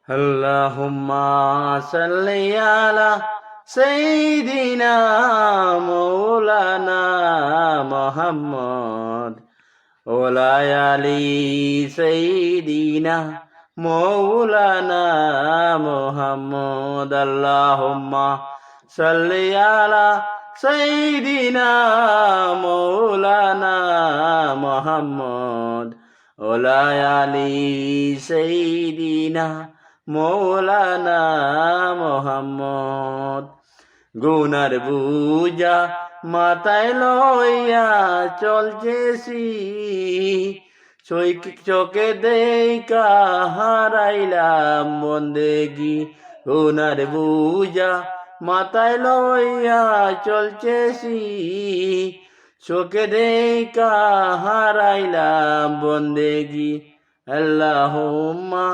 Allahumma salli ala Sayyidina Maulana Muhammad wa ali Sayyidina Maulana Muhammad. Allahumma salli ala Sayyidina Maulana Muhammad wa ali Sayyidina মৌলানা মোহাম্মদ। গুনার বুঝা মাথায় লইয়া চলছেছি, চোখে দেখা হারাইলাম বন্দেগি। গুনার বুঝা মাথায় লইয়া চলছেছি, চোখে দেখা হারাইলাম বন্দেগি। আল্লাহুম্মা